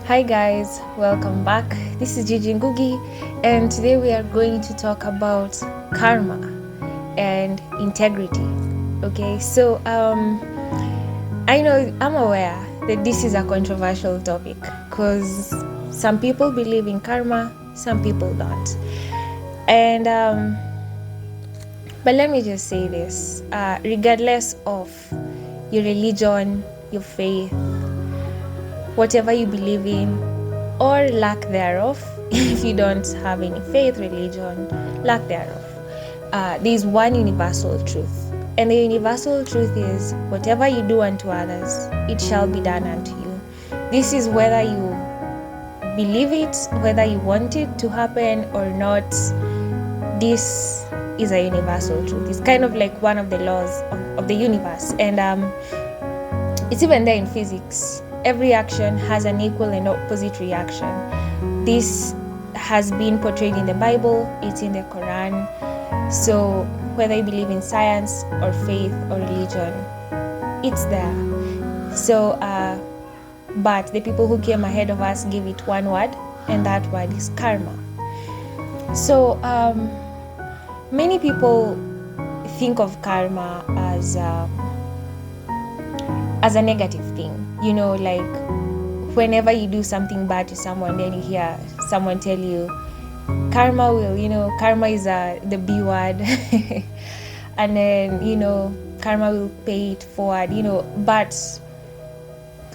Hi guys, welcome back. This is Gigi Ngugi, and today we are going to talk about karma and integrity. Okay, so I'm aware that this is a controversial topic because some people believe in karma, some people don't. And but let me just say this: regardless of your religion, your faith, whatever you believe in or lack thereof, if you don't have any faith, religion, lack thereof, there is one universal truth. And the universal truth is whatever you do unto others, it shall be done unto you. This is whether you believe it, whether you want it to happen or not. This is a universal truth. It's kind of like one of the laws of the universe. And it's even there in physics. Every action has an equal and opposite reaction. This has been portrayed in the Bible, it's in the Quran. So whether you believe in science or faith or religion, it's there. So, but the people who came ahead of us gave it one word, and that word is karma. So many people think of karma as a negative thing, like whenever you do something bad to someone, then you hear someone tell you karma is the B word and then karma will pay it forward, but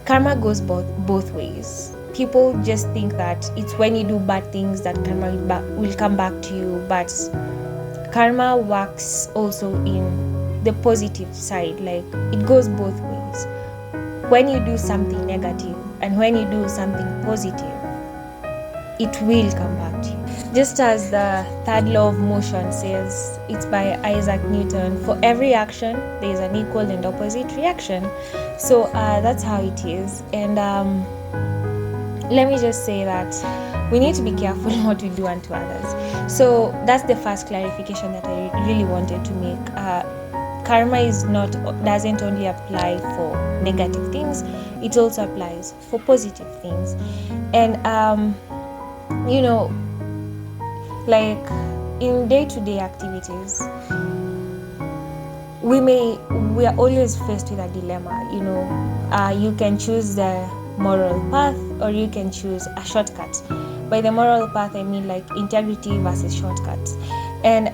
karma goes both ways. People just think that it's when you do bad things that karma will come back to you, but karma works also in the positive side. Like, it goes both ways. When you do something negative and when you do something positive, it will come back to you. Just as the third law of motion says, it's by Isaac Newton, for every action there is an equal and opposite reaction. So that's how it is. And let me just say that we need to be careful what we do unto others. So that's the first clarification that I really wanted to make. Karma doesn't only apply for negative things, it also applies for positive things. And like in day-to-day activities, we are always faced with a dilemma. You can choose the moral path or you can choose a shortcut. By the moral path, I mean like integrity versus shortcuts. And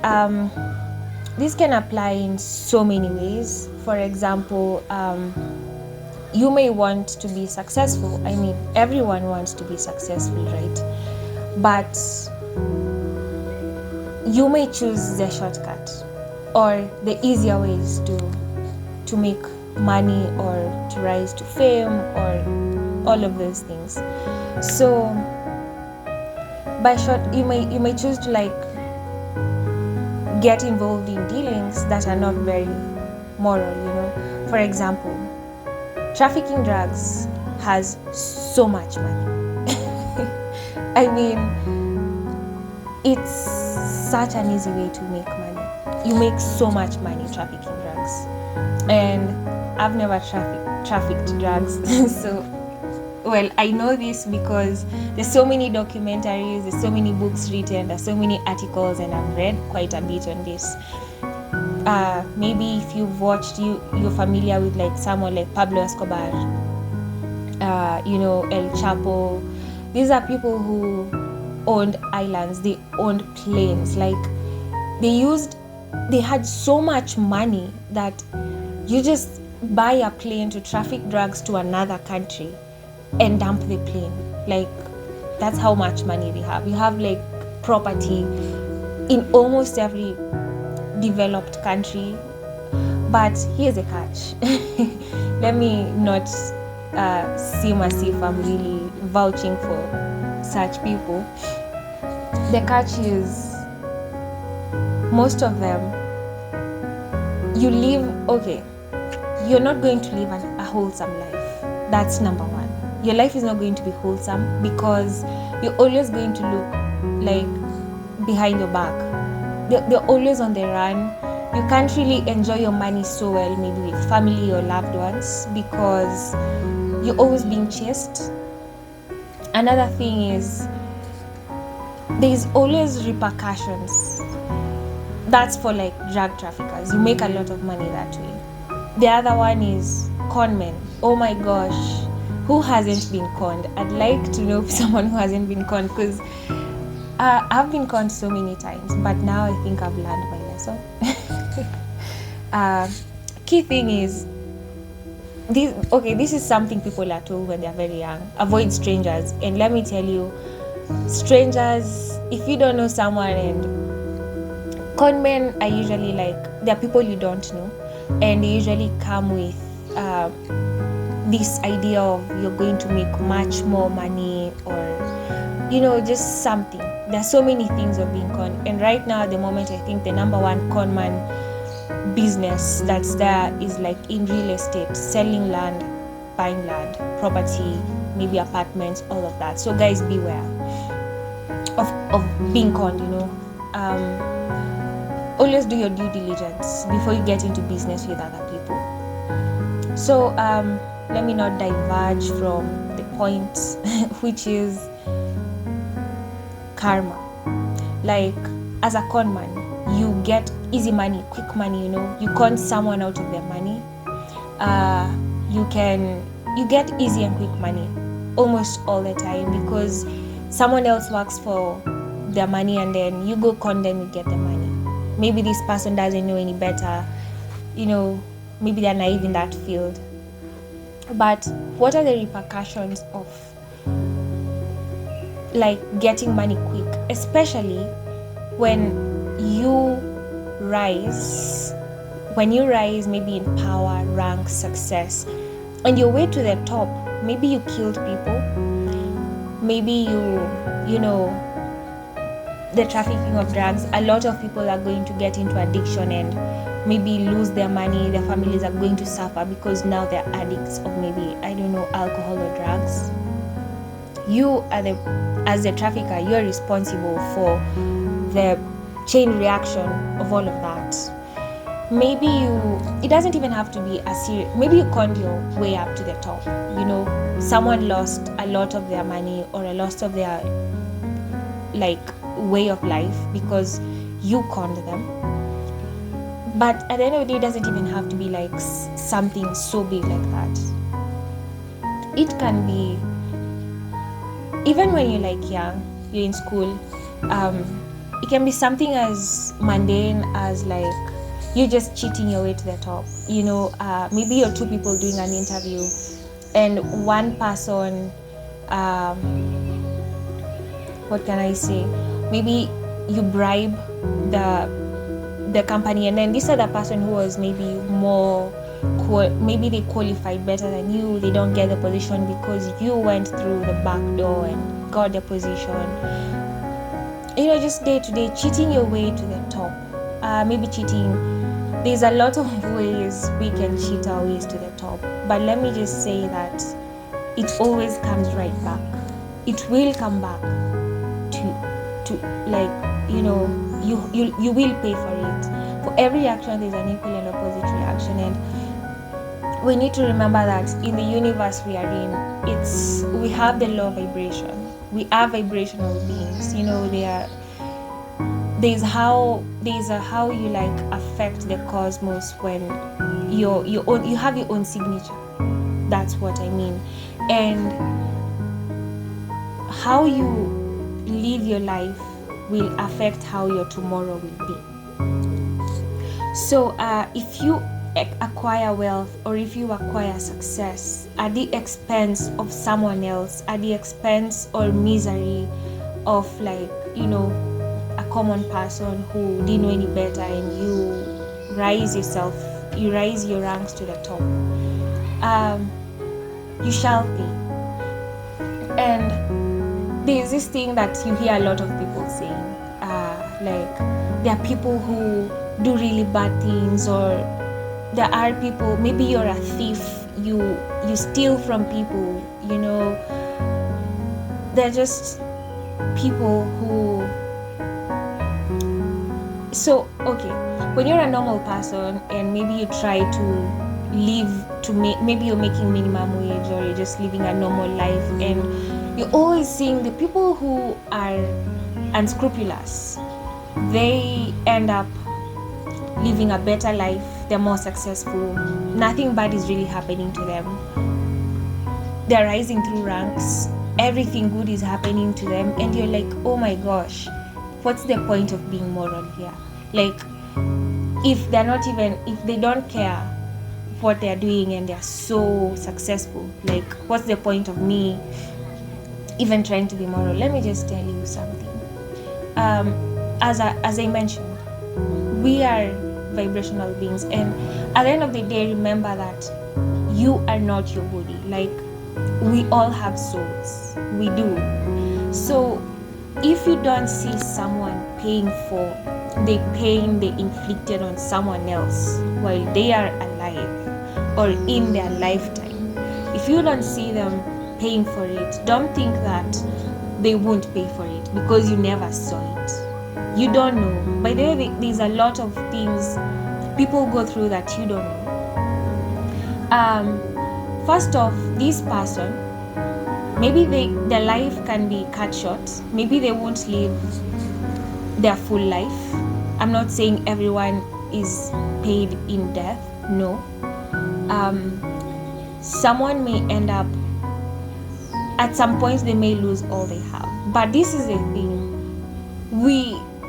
this can apply in so many ways. For example, you may want to be successful. I mean, everyone wants to be successful, right? But you may choose the shortcut or the easier ways to make money or to rise to fame or all of those things. So by you may choose to get involved in dealings that are not very moral. For example, trafficking drugs has so much money. I mean, it's such an easy way to make money. You make so much money trafficking drugs, and I've never trafficked drugs. So, well, I know this because there's so many documentaries, there's so many books written, there's so many articles, and I've read quite a bit on this. Maybe if you've watched, you're familiar with like someone like Pablo Escobar, El Chapo. These are people who owned islands, they owned planes. Like, they had so much money that you just buy a plane to traffic drugs to another country and dump the plane. Like, that's how much money they have. You have like property in almost every developed country. But here's a catch. Let me not seem as if I'm really vouching for such people. The catch is, most of them, you're not going to live a wholesome life. That's number one. Your life is not going to be wholesome because you're always going to look like behind your back. They're always on the run. You can't really enjoy your money so well, maybe with family or loved ones, because you're always being chased. Another thing is there's always repercussions. That's for like drug traffickers. You make a lot of money that way. The other one is con men. Oh my gosh, who hasn't been conned? I'd like to know someone who hasn't been conned, because I've been conned so many times, but now I think I've learned my lesson. Key thing is this is something people are told when they're very young. Avoid strangers. And let me tell you, strangers, if you don't know someone, and con men are usually like, they're people you don't know, and they usually come with this idea of you're going to make much more money, or just something. There's so many things of being con, and right now at the moment I think the number one con man business that's there is like in real estate, selling land, buying land, property, maybe apartments, all of that. So guys, beware of being conned. Always do your due diligence before you get into business with other people. So let me not diverge from the point which is karma. Like, as a con man, you get easy money, quick money. You con someone out of their money. You get easy and quick money almost all the time, because someone else works for their money and then you go con them, you get the money. Maybe this person doesn't know any better, maybe they're naive in that field. But what are the repercussions of like getting money quick, especially when you rise maybe in power, rank, success, on your way to the top? Maybe you killed people, maybe the trafficking of drugs. A lot of people are going to get into addiction and maybe lose their money. Their families are going to suffer because now they're addicts of maybe, alcohol or drugs. As the trafficker, you're responsible for the chain reaction of all of that. Maybe it doesn't even have to be a serious, maybe you conned your way up to the top. Someone lost a lot of their money or a lot of their way of life because you conned them. But at the end of the day, it doesn't even have to be like something so big like that. It can be even when you're young, you're in school. It can be something as mundane as you just cheating your way to the top. Maybe you're two people doing an interview and one person, what can I say? Maybe you bribe the company, and then this other person who was maybe maybe they qualified better than you, they don't get the position because you went through the back door and got the position. Just day to day cheating your way to the top. Maybe cheating, there's a lot of ways we can cheat our ways to the top, but let me just say that it always comes right back. It will come back to you will pay for it. For every action there's an equal and opposite reaction, and we need to remember that in the universe we are in, we have the law of vibration. We are vibrational beings. There's how you affect the cosmos when you have your own signature. That's what I mean. And how you live your life will affect how your tomorrow will be. So if you acquire wealth or if you acquire success at the expense of someone else, at the expense or misery of a common person who didn't know any better, and you raise your ranks to the top, you shall pay. And there's this thing that you hear a lot of people saying, there are people who do really bad things, or there are people, maybe you're a thief, you steal from people, they're just people who. So okay, when you're a normal person and maybe you try to live to make, maybe you're making minimum wage or you're just living a normal life, and you're always seeing the people who are unscrupulous, they end up living a better life, they're more successful, nothing bad is really happening to them, they're rising through ranks, everything good is happening to them, and you're like, oh my gosh, what's the point of being moral here? Like, if they're not even, if they don't care what they're doing and they're so successful, like, what's the point of me even trying to be moral? Let me just tell you something. As I mentioned, we are vibrational beings, and at the end of the day, remember that you are not your body. Like, we all have souls, we do. So if you don't see someone paying for the pain they inflicted on someone else while they are alive or in their lifetime, if you don't see them paying for it, don't think that they won't pay for it because you never saw it. You don't know. By the way, there's a lot of things people go through that you don't know. First off, this person, maybe their life can be cut short. Maybe they won't live their full life. I'm not saying everyone is paid in death. No. Someone may end up, at some points they may lose all they have. But this is the thing.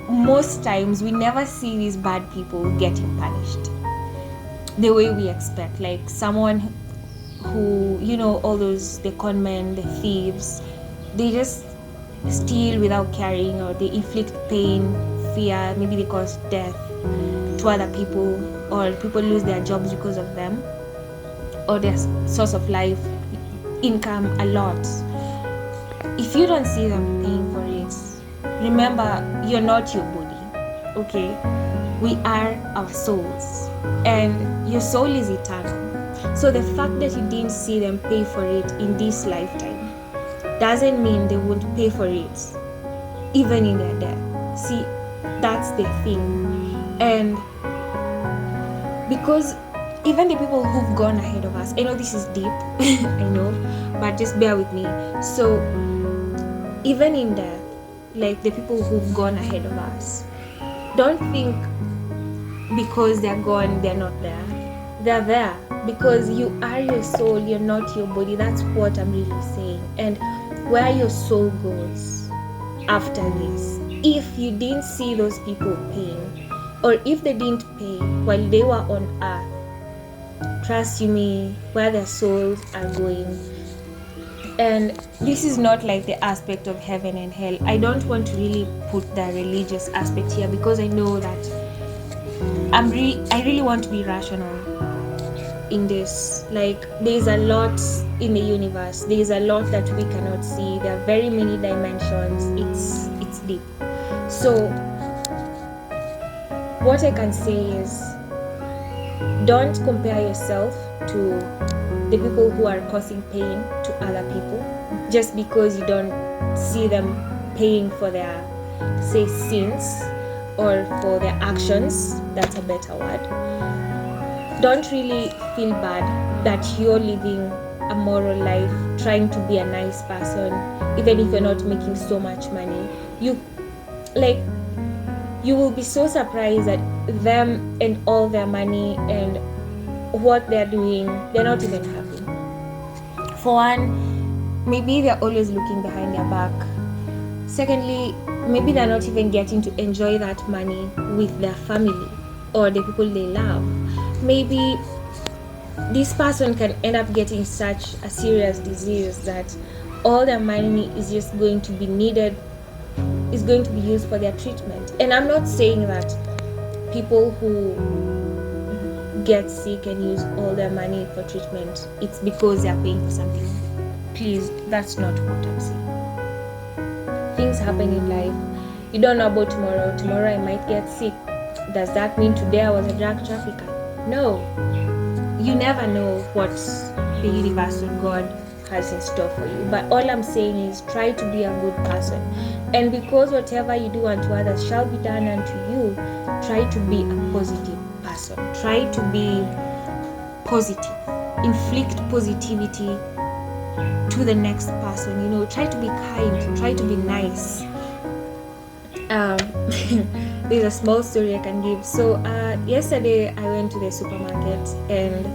Most times we never see these bad people getting punished the way we expect. Like someone who, all those, the con men, the thieves, they just steal without caring, or they inflict pain, fear, maybe they cause death to other people, or people lose their jobs because of them, or their source of life, income, a lot. If you don't see them paying for it, remember, you're not your body, okay? We are our souls, and your soul is eternal. So the fact that you didn't see them pay for it in this lifetime doesn't mean they won't pay for it even in their death. See, that's the thing. And because even the people who've gone ahead of us, I know this is deep, I know, but just bear with me. So even in death, like the people who've gone ahead of us, don't think because they're gone, they're not there. They're there because you are your soul, you're not your body. That's what I'm really saying. And where your soul goes after this, if you didn't see those people paying, or if they didn't pay while they were on earth, trust you me, where their souls are going. And this is not like the aspect of heaven and hell. I don't want to really put the religious aspect here because I know that I really want to be rational in this. Like, there's a lot in the universe. There's a lot that we cannot see. There are very many dimensions. It's deep. So what I can say is, don't compare yourself to the people who are causing pain to other people just because you don't see them paying for their, say, sins or for their actions. That's a better word. Don't really feel bad that you're living a moral life, trying to be a nice person, even if you're not making so much money. You will be so surprised at them and all their money and what they're doing. They're not even happy. For one, maybe they're always looking behind their back. Secondly, maybe they're not even getting to enjoy that money with their family or the people they love. Maybe this person can end up getting such a serious disease that all their money is just going to be needed, is going to be used for their treatment. And I'm not saying that people who get sick and use all their money for treatment, it's because they're paying for something. Please, that's not what I'm saying. Things happen in life. You don't know about tomorrow. Tomorrow I might get sick. Does that mean today I was a drug trafficker? No. You never know what the universe or God has in store for you. But all I'm saying is, try to be a good person. And because whatever you do unto others shall be done unto you, try to be a positive person. Try to be positive. inflict positivity to the next person. Try to be kind, try to be nice. There's a small story I can give. So yesterday I went to the supermarket, and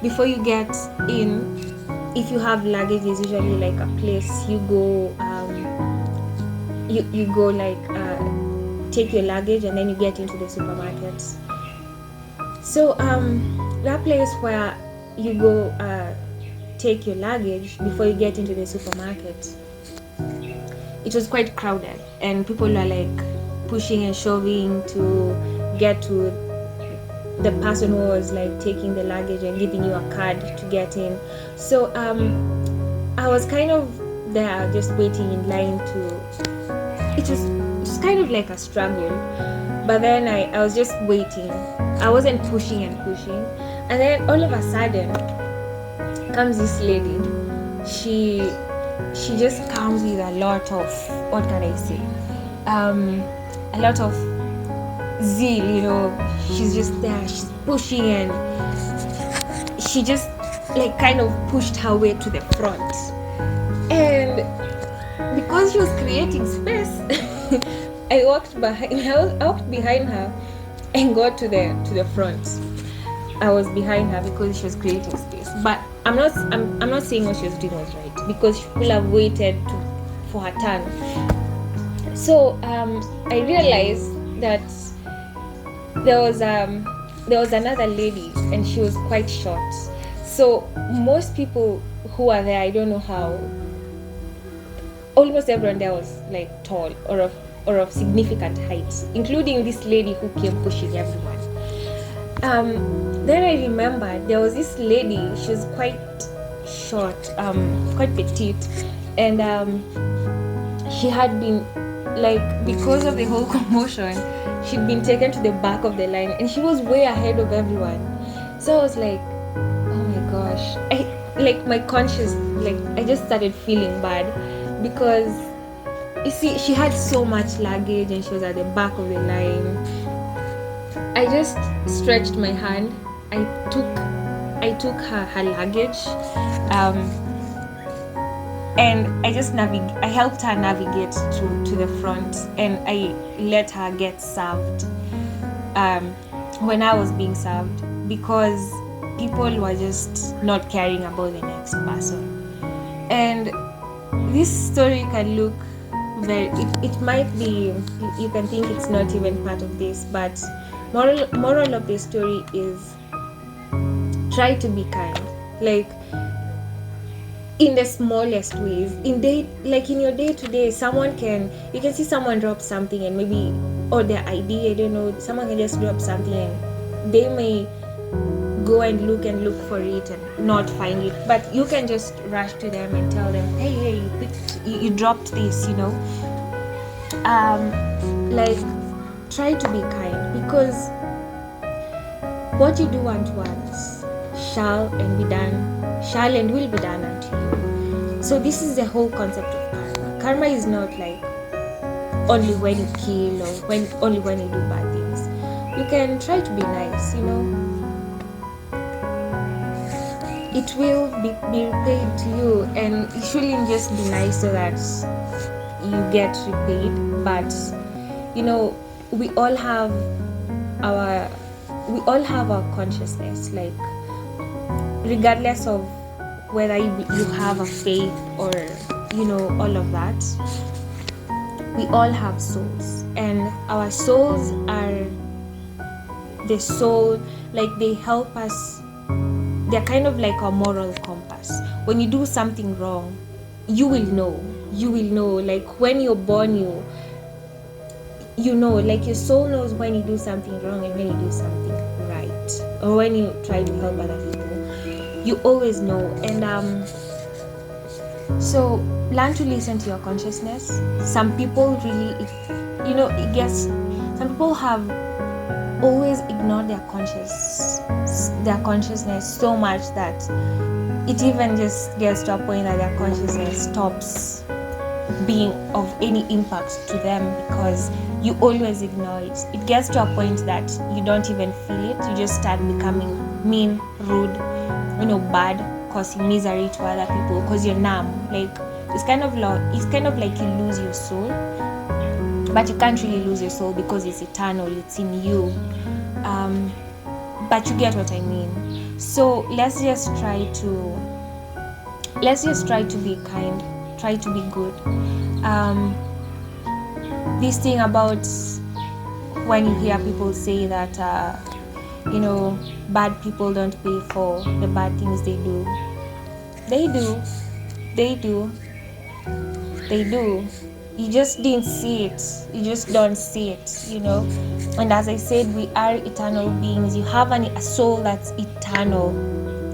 before you get in, if you have luggage, there's usually like a place you go. You go like take your luggage, and then you get into the supermarket. So that place where you go take your luggage before you get into the supermarket, it was quite crowded, and people were like pushing and shoving to get to the person who was like taking the luggage and giving you a card to get in. So I was kind of there just waiting in line it was kind of like a struggle, but then I was just waiting. I wasn't pushing, and then all of a sudden comes this lady. She just comes with a lot of, what can I say, a lot of zeal. She's just there, she's pushing, and she just like kind of pushed her way to the front, and because she was creating space, I walked behind her and got to the front. I was behind her because she was creating space, but I'm not saying what she was doing was right, because she could have waited for her turn. So I realized that there was another lady, and she was quite short. So most people who are there, I don't know how, almost everyone there was like tall or of significant height, including this lady who came pushing everyone. Then I remember there was this lady. She was quite short, quite petite, and she had been, like, because of the whole commotion, she'd been taken to the back of the line, and she was way ahead of everyone. So I was like, oh my gosh, my conscience, like, I just started feeling bad, because you see, she had so much luggage and she was at the back of the line. I just stretched my hand. I took her luggage, and I helped her navigate to the front, and I let her get served when I was being served, because people were just not caring about the next person. And this story can look it might be, you can think it's not even part of this, but moral of the story is, try to be kind, like in the smallest ways. In your day-to-day, you can see someone drop something, and maybe, or their ID, I don't know, someone can just drop something, and they may go and look for it and not find it, but you can just rush to them and tell them, hey, you dropped this, like, try to be kind, because what you do unto others shall and will be done unto you. So this is the whole concept of karma. Karma is not like only when you kill, or only when you do bad things. You can try to be nice, it will be repaid to you, and it shouldn't just be nice so that you get repaid. But we all have our consciousness, like, regardless of whether you have a faith or all of that, we all have souls, and our souls are the soul, like, they help us. They're kind of like a moral compass. When you do something wrong, you will know, like, when you're born, like, your soul knows when you do something wrong and when you do something right, or when you try to help other people. You always know. And so learn to listen to your consciousness. Some people really, some people have always ignored their consciousness so much that it even just gets to a point that their consciousness stops being of any impact to them, because you always ignore it. It gets to a point that you don't even feel it. You just start becoming mean, rude, bad, causing misery to other people, because you're numb. Like, it's kind of like you lose your soul, but you can't really lose your soul because it's eternal, it's in you. But you get what I mean. So let's just try to be kind, try to be good. This thing about when you hear people say that bad people don't pay for the bad things they do. They do. You just didn't see it. You just don't see it, And as I said, we are eternal beings. You have a soul that's eternal.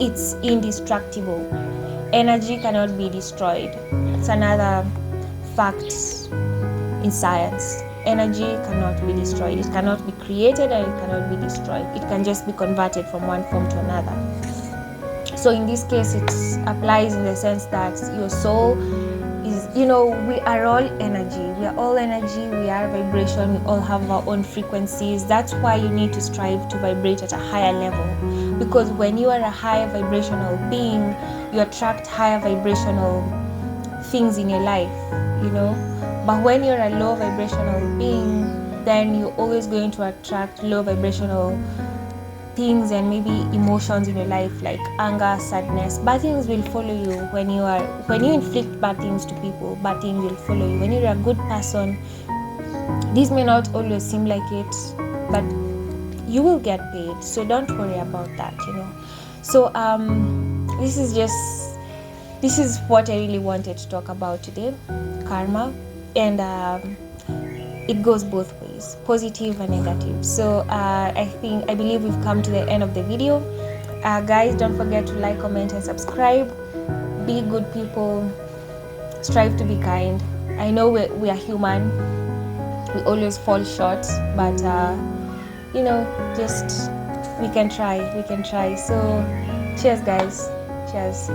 It's indestructible. Energy cannot be destroyed. It's another fact in science. Energy cannot be destroyed. It cannot be created and it cannot be destroyed. It can just be converted from one form to another. So in this case, it applies in the sense that your soul is, we are all energy. We are all energy. We are vibration. We all have our own frequencies. That's why you need to strive to vibrate at a higher level. Because when you are a higher vibrational being, you attract higher vibrational things in your life, But when you're a low vibrational being, then you're always going to attract low vibrational things and maybe emotions in your life, like anger, sadness. Bad things will follow you when you inflict bad things to people. Bad things will follow you. When you're a good person, this may not always seem like it, but you will get paid. So don't worry about that, So this is what I really wanted to talk about today, karma, and it goes both ways, positive and negative. So I believe we've come to the end of the video. Guys, don't forget to like, comment, and subscribe. Be good people. Strive to be kind. I know we are human. We always fall short, but just we can try. So cheers, guys. Cheers.